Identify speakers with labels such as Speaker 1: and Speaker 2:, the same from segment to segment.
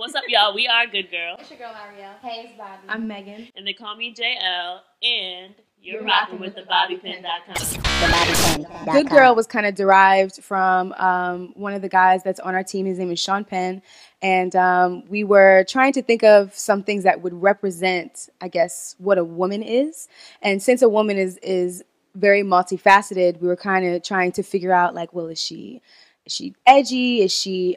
Speaker 1: What's up, y'all? We are Good Girl.
Speaker 2: It's your girl, Ariel. Hey, it's Bobby.
Speaker 3: I'm Megan.
Speaker 1: And they call me JL, and you're rocking with the BobbyPen.com.
Speaker 3: Good Girl was kind of derived from one of the guys that's on our team. His name is Sean Penn. And we were trying to think of some things that would represent, I guess, what a woman is. And since a woman is very multifaceted, we were kind of trying to figure out, like, well, is she edgy? Is she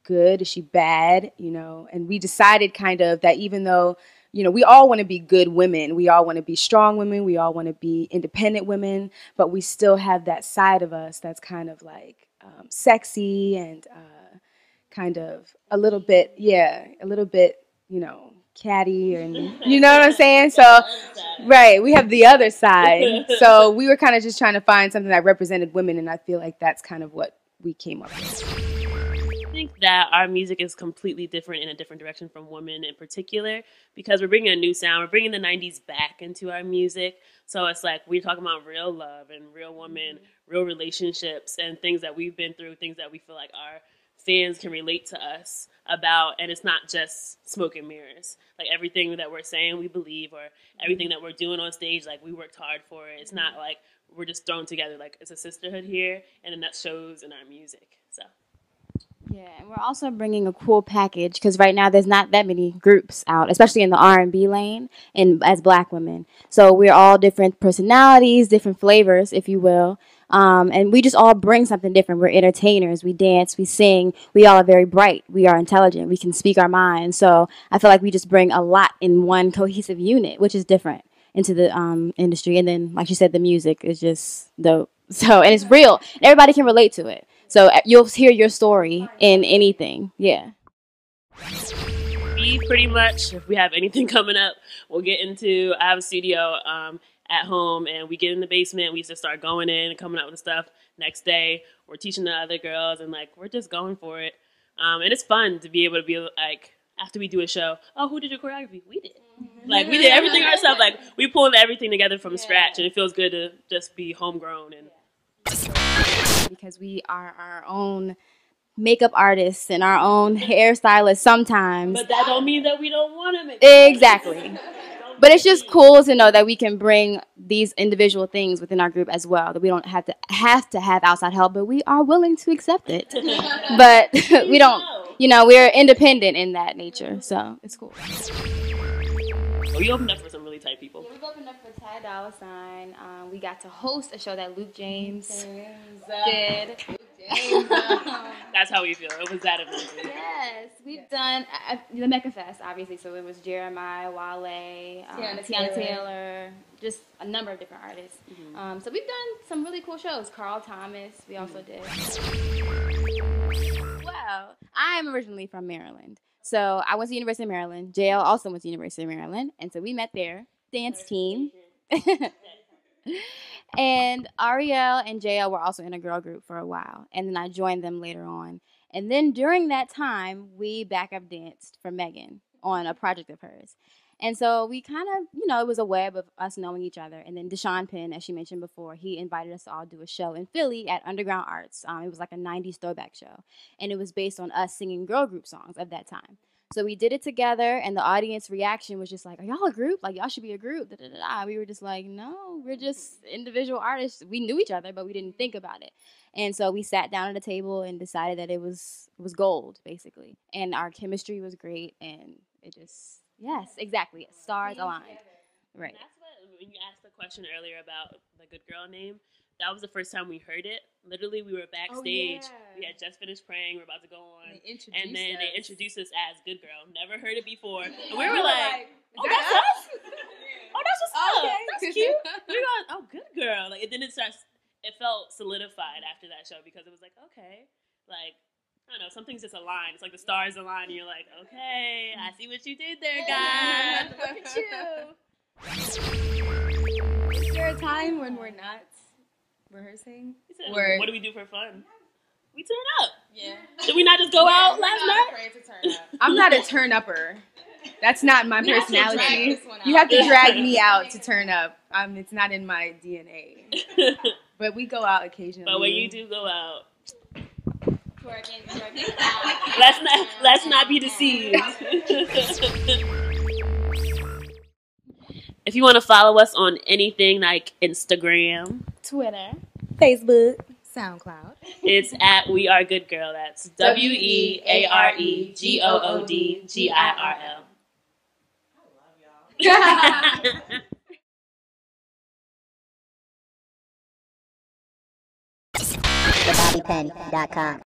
Speaker 3: good? Is she bad? You know, and we decided kind of that even though, you know, we all want to be good women, we all want to be strong women, we all want to be independent women, but we still have that side of us that's kind of like sexy and kind of a little bit, you know, catty, and you know what I'm saying? So, right, we have the other side. So we were kind of just trying to find something that represented women, and I feel like that's kind of what we came up with.
Speaker 1: I think that our music is completely different in a different direction from women in particular because we're bringing a new sound. We're bringing the 90s back into our music. So it's like we're talking about real love and real women, real relationships, and things that we've been through, things that we feel like our fans can relate to us about. And it's not just smoke and mirrors. Like everything that we're saying we believe, or everything that we're doing on stage, like we worked hard for it. It's not like we're just thrown together. Like it's a sisterhood here, and then that shows in our music. So.
Speaker 2: Yeah, and we're also bringing a cool package because right now there's not that many groups out, especially in the R&B lane and as Black women. So we're all different personalities, different flavors, if you will. And we just all bring something different. We're entertainers. We dance. We sing. We all are very bright. We are intelligent. We can speak our minds. So I feel like we just bring a lot in one cohesive unit, which is different into the industry. And then, like you said, the music is just dope. So, and it's real. Everybody can relate to it. So you'll hear your story in anything. Yeah.
Speaker 1: We pretty much, if we have anything coming up, we'll get into, I have a studio at home, and we get in the basement. We just start going in and coming up with the stuff. Next day, we're teaching the other girls, and like we're just going for it. And it's fun to be able to be like, after we do a show, oh, who did your choreography? We did. Like we did everything ourselves. Like we pulled everything together from scratch, and it feels good to just be homegrown. And
Speaker 2: because we are our own makeup artists and our own hairstylists sometimes.
Speaker 1: But that don't mean that we don't want to make
Speaker 2: Exactly. But it's just cool to know that we can bring these individual things within our group as well, that we don't have to have outside help, but we are willing to accept it. But we don't, you know, we're independent in that nature, so it's cool.
Speaker 1: We opened up for some really tight people.
Speaker 2: Yeah, we opened up for Ty Dolla $ign. We got to host a show that Luke James did.
Speaker 1: That's how we feel. It was that amazing.
Speaker 2: We've done the Mecca Fest, obviously. So it was Jeremiah, Wale, Tiana Taylor, just a number of different artists. So we've done some really cool shows. Carl Thomas, we also did. Well, I'm originally from Maryland. So I went to the University of Maryland. JL also went to the University of Maryland. And so we met there, dance team. And Ariel and JL were also in a girl group for a while. And then I joined them later on. And then during that time, we backup danced for Megan on a project of hers. And so we kind of, you know, it was a web of us knowing each other. And then Deshaun Penn, as she mentioned before, he invited us to all do a show in Philly at Underground Arts. It was like a 90s throwback show. And it was based on us singing girl group songs of that time. So we did it together, and the audience reaction was just like, are y'all a group? Like, y'all should be a group. Da, da, da, da. We were just like, no, we're just individual artists. We knew each other, but we didn't think about it. And so we sat down at a table and decided that it was gold, basically. And our chemistry was great, and it just, yes, exactly. Stars aligned. Right.
Speaker 1: That's what, when you asked the question earlier about the Good Girl name, that was the first time we heard it. Literally, we were backstage. We had just finished praying. We were about to go on. And then they introduced us as Good Girl. Never heard it before. And we were like, oh, that's us? Oh, that's what's up. That's cute. We were like, oh, Good Girl. Like, and then it felt solidified after that show because it was like, okay, like, I don't know, something's just aligned. It's like the stars align, and you're like, okay, I see what you did there, guys. Look at you.
Speaker 3: Is there a time when we're not rehearsing?
Speaker 1: What do we do for fun? We turn up. Yeah. Did we not just go out last night?
Speaker 3: Afraid to turn up. I'm not a turn-upper. That's not my personality. You have to drag me out to turn up. It's not in my DNA. But we go out occasionally.
Speaker 1: But when you do go out, Let's not be deceived. If you want to follow us on anything like Instagram,
Speaker 2: Twitter,
Speaker 3: Facebook, SoundCloud.
Speaker 1: It's at We Are Good Girl. That's WeAreGoodGirl. I love y'all.
Speaker 4: TheBobbyPen.com